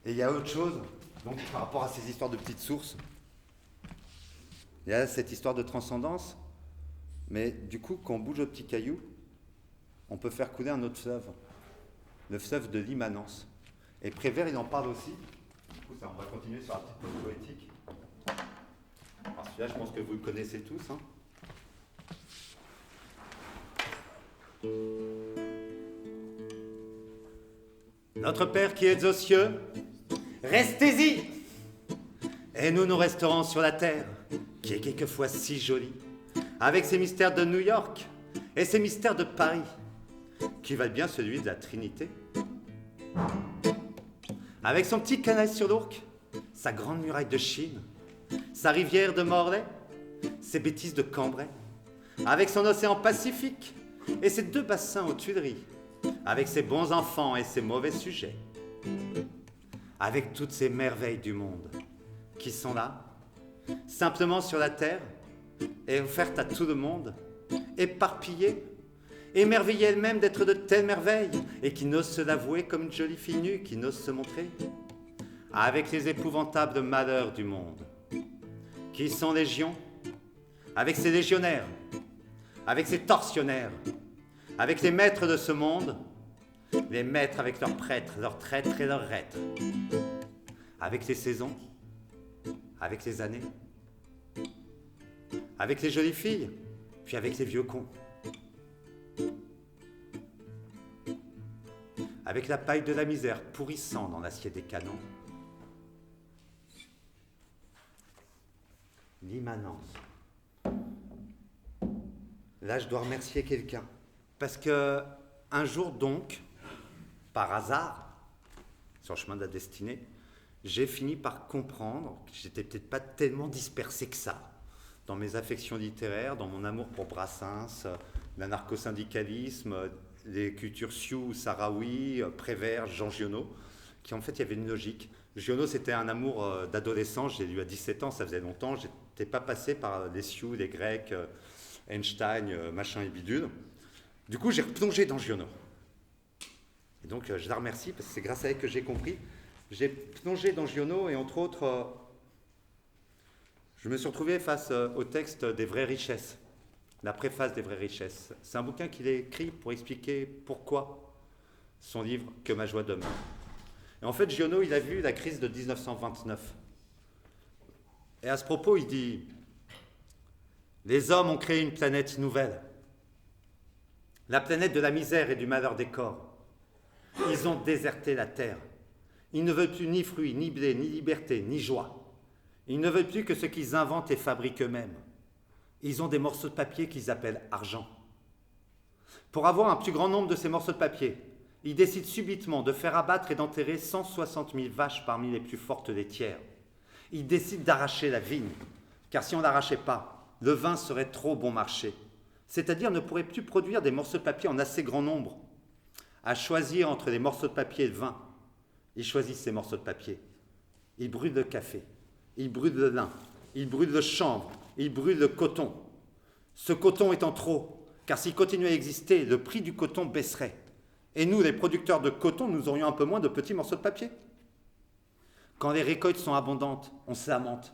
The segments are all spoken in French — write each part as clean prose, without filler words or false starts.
Et il y a autre chose, donc par rapport à ces histoires de petites sources, il y a cette histoire de transcendance, mais du coup, quand on bouge au petit caillou, on peut faire couler un autre fleuve, le fleuve de l'immanence. Et Prévert, il en parle aussi. Du coup, on va continuer sur la petite pause poétique. Alors celui-là, je pense que vous le connaissez tous. Hein. Notre Père qui es aux cieux, restez-y, et nous resterons sur la terre, qui est quelquefois si jolie, avec ses mystères de New York et ses mystères de Paris, qui valent bien celui de la Trinité. Avec son petit canal sur l'Ourcq, sa grande muraille de Chine, sa rivière de Morlaix, ses bêtises de Cambrai, avec son océan Pacifique et ses 2 bassins aux Tuileries, avec ses bons enfants et ses mauvais sujets, avec toutes ces merveilles du monde qui sont là, simplement sur la terre, et offertes à tout le monde, éparpillées, émerveillées elles-mêmes d'être de telles merveilles, et qui n'osent se l'avouer comme une jolie fille nue qui n'ose se montrer, avec les épouvantables malheurs du monde, qui sont légions, avec ses légionnaires, avec ses tortionnaires, avec les maîtres de ce monde, les maîtres avec leurs prêtres, leurs traîtres et leurs reîtres, avec les saisons, avec les années, avec les jolies filles, puis avec les vieux cons, avec la paille de la misère pourrissant dans l'acier des canons. L'immanence. Là, je dois remercier quelqu'un. Parce que un jour donc, par hasard, sur le chemin de la destinée, j'ai fini par comprendre que j'étais peut-être pas tellement dispersé que ça dans mes affections littéraires, dans mon amour pour Brassens, l'anarcho-syndicalisme, les cultures sioux, sahraouis, Prévert, Jean Giono, qui en fait, il y avait une logique. Giono, c'était un amour d'adolescent, j'ai lu à 17 ans, ça faisait longtemps, j'étais pas passé par les sioux, les Grecs, Einstein, machin et bidule. Du coup, j'ai replongé dans Giono. Et donc, je la remercie, parce que c'est grâce à elle que j'ai compris. J'ai plongé dans Giono, et entre autres, je me suis retrouvé face au texte des vraies richesses, la préface des vraies richesses. C'est un bouquin qu'il a écrit pour expliquer pourquoi son livre « Que ma joie demeure ». Et en fait, Giono, il a vu la crise de 1929. Et à ce propos, il dit « Les hommes ont créé une planète nouvelle, la planète de la misère et du malheur des corps. Ils ont déserté la terre. Ils ne veulent plus ni fruits, ni blé, ni liberté, ni joie. Ils ne veulent plus que ce qu'ils inventent et fabriquent eux-mêmes. Ils ont des morceaux de papier qu'ils appellent argent. Pour avoir un plus grand nombre de ces morceaux de papier, ils décident subitement de faire abattre et d'enterrer 160 000 vaches parmi les plus fortes laitières. Ils décident d'arracher la vigne, car si on ne l'arrachait pas, le vin serait trop bon marché, c'est-à-dire ne pourrait plus produire des morceaux de papier en assez grand nombre. À choisir entre les morceaux de papier et le vin, ils choisissent ces morceaux de papier. Ils brûlent le café, ils brûlent le lin, ils brûlent le chanvre, ils brûlent le coton. Ce coton étant trop, car s'il continuait à exister, le prix du coton baisserait. Et nous, les producteurs de coton, nous aurions un peu moins de petits morceaux de papier. Quand les récoltes sont abondantes, on se lamente.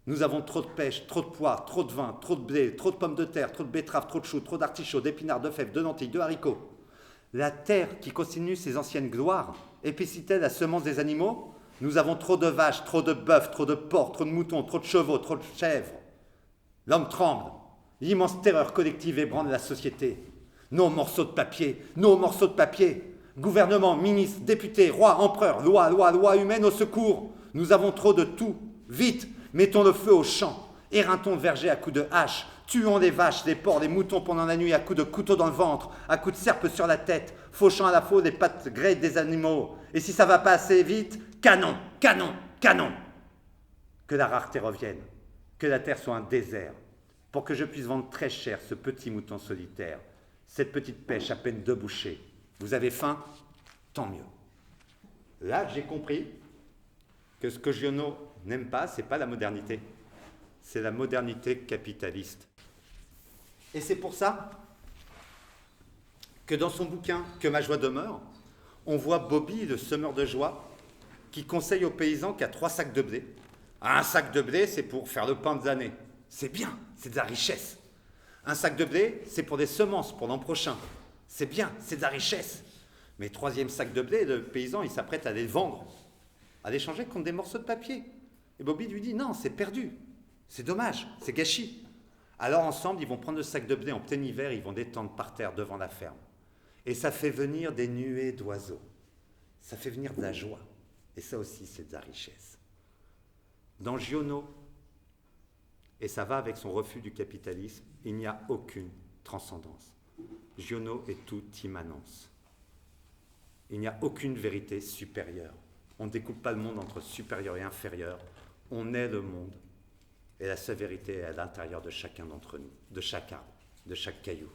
Nous avons trop de pêche, trop de pois, trop de vin, trop de blé, trop de pommes de terre, trop de betteraves, trop de choux, trop d'artichauts, d'épinards, de fèves, de lentilles, de haricots. La terre qui continue ses anciennes gloires, épaissit-elle la semence des animaux? Nous avons trop de vaches, trop de bœufs, trop de porcs, trop de moutons, trop de chevaux, trop de chèvres. L'homme tremble. L'immense terreur collective ébranle la société. Nos morceaux de papier, nos morceaux de papier. Gouvernement, ministres, députés, rois, empereurs, loi humaine au secours. Nous avons trop de tout. Vite, mettons le feu aux champs. Éreintons le verger à coups de hache. Tuons les vaches, les porcs, les moutons pendant la nuit à coups de couteau dans le ventre, à coups de serpe sur la tête, fauchant à la fois les pattes grêles des animaux. Et si ça va pas assez vite, canon, canon, canon. Que la rareté revienne, que la terre soit un désert, pour que je puisse vendre très cher ce petit mouton solitaire, cette petite pêche à peine 2 bouchées. Vous avez faim? Tant mieux. Là, j'ai compris que ce que Giono n'aime pas, c'est pas la modernité, c'est la modernité capitaliste. Et c'est pour ça que dans son bouquin « Que ma joie demeure », on voit Bobby, le semeur de joie, qui conseille aux paysans qu'il y a 3 sacs de blé. Un sac de blé, c'est pour faire le pain des années. C'est bien, c'est de la richesse. Un sac de blé, c'est pour des semences pour l'an prochain. C'est bien, c'est de la richesse. Mais 3e sac de blé, le paysan, il s'apprête à les vendre, à les changer contre des morceaux de papier. Et Bobby lui dit, non, c'est perdu. C'est dommage, c'est gâchis. Alors ensemble, ils vont prendre le sac de blé en plein hiver, ils vont détendre par terre devant la ferme. Et ça fait venir des nuées d'oiseaux. Ça fait venir de la joie. Et ça aussi, c'est de la richesse. Dans Giono, et ça va avec son refus du capitalisme, il n'y a aucune transcendance. Giono est toute immanence. Il n'y a aucune vérité supérieure. On ne découpe pas le monde entre supérieur et inférieur. On est le monde. Et la seule vérité est à l'intérieur de chacun d'entre nous, de chaque arbre, de chaque caillou.